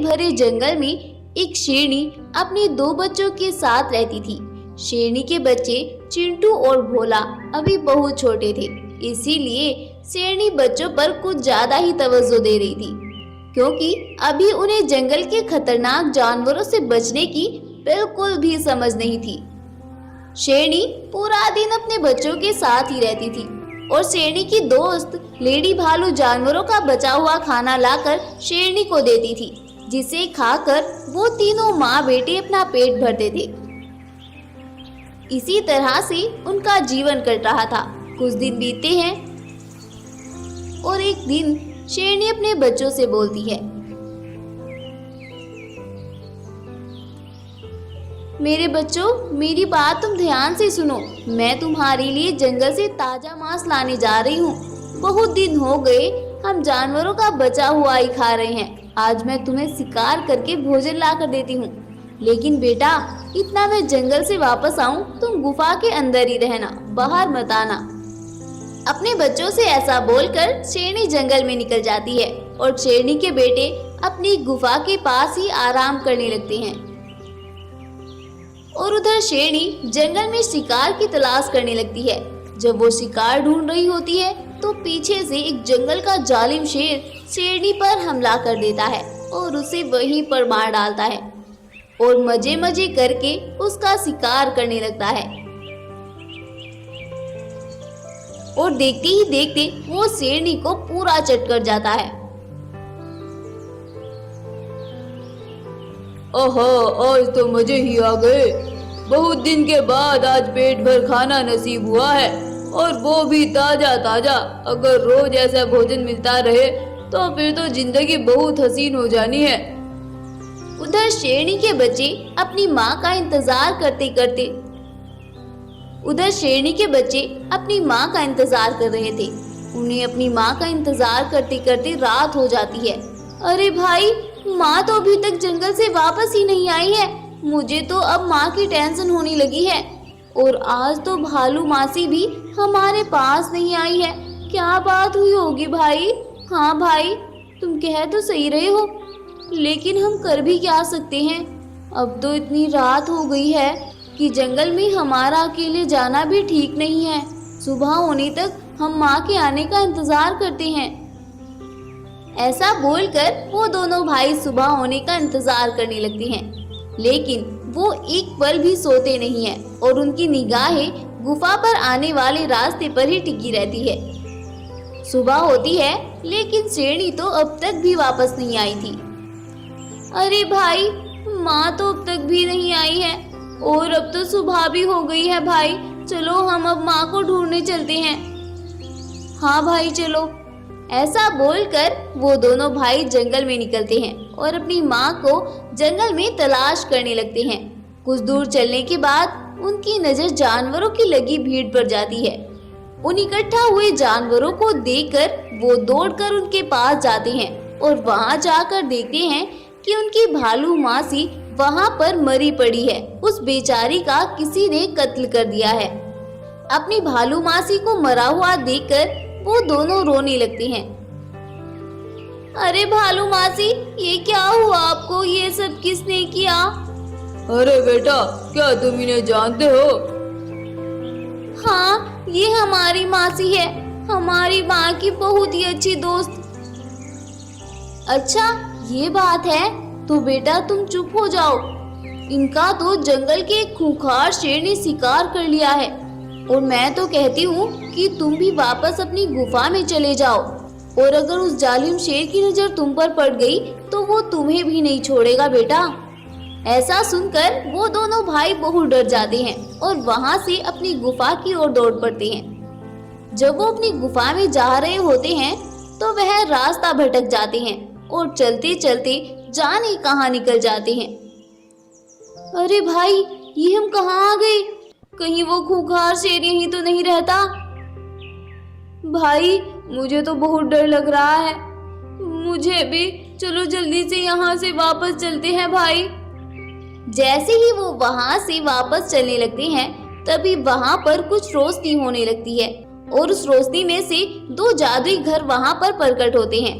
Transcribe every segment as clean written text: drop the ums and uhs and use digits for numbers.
भरे जंगल में एक शेरनी अपने 2 बच्चों के साथ रहती थी। शेरनी के बच्चे चिंटू और भोला अभी बहुत छोटे थे, इसीलिए शेरनी बच्चों पर कुछ ज्यादा ही तवज्जो दे रही थी, क्योंकि अभी उन्हें जंगल के खतरनाक जानवरों से बचने की बिल्कुल भी समझ नहीं थी। शेरनी पूरा दिन अपने बच्चों के साथ ही रहती थी और शेरनी की दोस्त लेडी भालू जानवरों का बचा हुआ खाना लाकर शेरनी को देती थी, जिसे खाकर वो तीनों माँ बेटे अपना पेट भरते थे। इसी तरह से उनका जीवन कट रहा था। कुछ दिन बीतते हैं और एक दिन शेरनी अपने बच्चों से बोलती है, मेरे बच्चों, मेरी बात तुम ध्यान से सुनो। मैं तुम्हारे लिए जंगल से ताजा मांस लाने जा रही हूँ। बहुत दिन हो गए हम जानवरों का बचा हुआ ही खा रहे हैं। आज मैं तुम्हें शिकार करके भोजन ला कर देती हूँ, लेकिन बेटा इतना मैं जंगल से वापस आऊं तुम गुफा के अंदर ही रहना, बाहर मत आना। अपने बच्चों से ऐसा बोलकर शेरनी जंगल में निकल जाती है और शेरनी के बेटे अपनी गुफा के पास ही आराम करने लगते हैं। और उधर शेरनी जंगल में शिकार की तलाश करने लगती है। जब वो शिकार ढूंढ रही होती है तो पीछे से एक जंगल का जालिम शेर शेरनी पर हमला कर देता है और उसे वहीं पर मार डालता है और मजे मजे करके उसका शिकार करने लगता है। और देखते ही देखते वो शेरनी को पूरा चट कर जाता है। ओहो, आज तो मजे ही आ गए। बहुत दिन के बाद आज पेट भर खाना नसीब हुआ है, और वो भी ताजा ताजा। अगर रोज ऐसा भोजन मिलता रहे तो फिर तो जिंदगी बहुत हसीन हो जानी है। उधर शेरनी के बच्चे अपनी माँ का इंतजार कर रहे थे। उन्हें अपनी माँ का इंतजार करते करते रात हो जाती है। अरे भाई, माँ तो अभी तक जंगल से वापस ही नहीं आई है। मुझे तो अब माँ की टेंशन होने लगी है। और आज तो भालू मासी भी हमारे पास नहीं आई है। क्या बात हुई होगी भाई? हाँ भाई, तुम कह तो सही रहे हो, लेकिन हम कर भी क्या सकते हैं? अब तो इतनी रात हो गई है कि जंगल में हमारा अकेले जाना भी ठीक नहीं है। सुबह होने तक हम माँ के आने का इंतजार करते हैं। ऐसा बोलकर वो दोनों भाई सुबह होने का इंतजार करने लगते हैं, लेकिन वो एक पल भी सोते नहीं है और उनकी निगाहें गुफा पर आने वाले रास्ते पर ही टिकी रहती है। सुबह होती है, लेकिन शेरनी तो अब तक भी वापस नहीं आई थी। अरे भाई, माँ तो अब तक भी नहीं आई है और अब तो सुबह भी हो गई है। भाई चलो, हम अब माँ को ढूंढने चलते हैं। हाँ भाई चलो। ऐसा बोलकर वो दोनों भाई जंगल में निकलते हैं और अपनी माँ को जंगल में तलाश करने लगते हैं। कुछ दूर चलने के बाद उनकी नजर जानवरों की लगी भीड़ पर जाती है। उन इकट्ठा हुए जानवरों को देखकर वो दौड़कर उनके पास जाते हैं और वहां जाकर देखते हैं कि उनकी भालू मासी वहां पर मरी पड़ी है। उस बेचारी का किसी ने कत्ल कर दिया है। अपनी भालू मासी को मरा हुआ देखकर वो दोनों रोने लगते हैं। अरे भालू मासी, ये क्या हुआ आपको? ये सब किसने किया? अरे बेटा, क्या तुम इन्हें जानते हो? हाँ, ये हमारी मासी है, हमारी माँ की बहुत ही अच्छी दोस्त। अच्छा, ये बात है तो बेटा तुम चुप हो जाओ। इनका तो जंगल के एक खूंखार शेर ने शिकार कर लिया है और मैं तो कहती हूँ कि तुम भी वापस अपनी गुफा में चले जाओ, और अगर उस जालिम शेर की नजर तुम पर पड़ गई तो वो तुम्हें भी नहीं छोड़ेगा बेटा। ऐसा सुनकर वो दोनों भाई बहुत डर जाते हैं और वहां से अपनी गुफा की ओर दौड़ पड़ते हैं। जब वो अपनी गुफा में जा रहे होते हैं तो वह रास्ता भटक जाते हैं और चलते चलते जाने कहाँ निकल जाते हैं। अरे भाई, ये हम कहाँ आ गए? कहीं वो खूंखार शेर यहीं तो नहीं रहता? भाई, मुझे तो बहुत डर लग रहा है। मुझे भी। चलो जल्दी से यहाँ से वापस चलते हैं भाई। जैसे ही वो वहाँ से वापस चलने लगते हैं तभी वहाँ पर कुछ रोशनी होने लगती है और उस रोशनी में से दो जादुई घर वहाँ पर प्रकट होते हैं।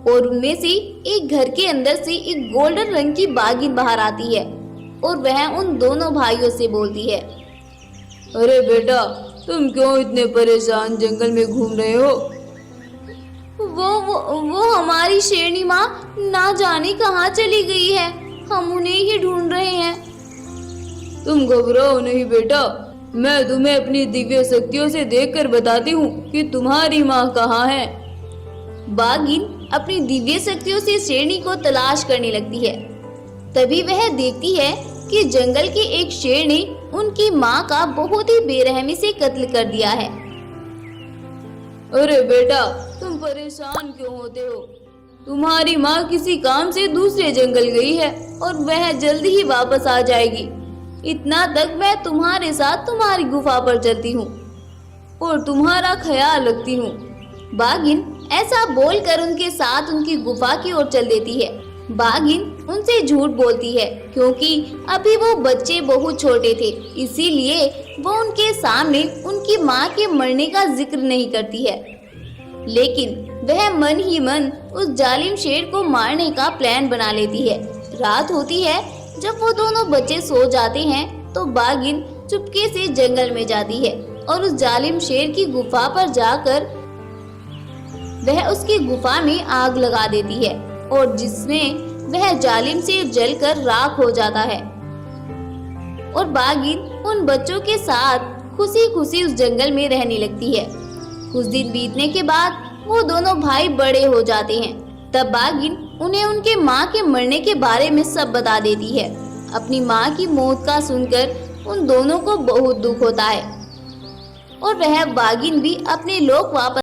और उनमें से एक घर के अंदर से एक गोल्डन रंग की बाघिन बाहर आती है और वह उन दोनों भाइयों से बोलती है, अरे बेटा, तुम क्यों इतने परेशान जंगल में घूम रहे हो? वो हमारी शेरनी माँ ना जाने कहाँ चली गई है, हम उन्हें ही ढूंढ रहे हैं। तुम घबराओ नहीं बेटा, मैं तुम्हें अपनी दिव्य शक्तियों से देखकर बताती हूँ कि तुम्हारी माँ कहाँ है। बाघिन अपनी दिव्य शक्तियों से शेरनी को तलाश करने लगती है। तभी वह देखती है कि जंगल के एक शेर ने उनकी माँ का बहुत ही बेरहमी से कत्ल कर दिया है। अरे बेटा, तुम परेशान क्यों होते हो? तुम्हारी माँ किसी काम से दूसरे जंगल गई है और वह जल्दी ही वापस आ जाएगी। इतना तक मैं तुम्हारे साथ तुम्हारी गुफा पर चलती हूँ और तुम्हारा ख्याल रखती हूँ। बाघिन ऐसा बोलकर उनके साथ उनकी गुफा की ओर चल देती है। बाघिन उनसे झूठ बोलती है क्योंकि अभी वो बच्चे बहुत छोटे थे, इसीलिए वो उनके सामने उनकी माँ के मरने का जिक्र नहीं करती है। लेकिन वह मन ही मन उस जालिम शेर को मारने का प्लान बना लेती है। रात होती है, जब वो दोनों बच्चे सो जाते हैं तो बाघिन चुपके से जंगल में जाती है और उस जालिम शेर की गुफा पर जाकर वह उसकी गुफा में आग लगा देती है और जिसमें वह जालिम शेर जलकर राख हो जाता है। और बाघिन उन बच्चों के साथ खुशी खुशी उस जंगल में रहने लगती है। कुछ दिन बीतने के बाद वो दोनों भाई बड़े हो जाते हैं। तब बाघिन उन्हें उनके माँ के मरने के बारे में सब बता देती है। अपनी माँ की मौत का सुनकर उन दोनों को बहुत दुख होता है और वह बाघिन भी अपने लोक वापस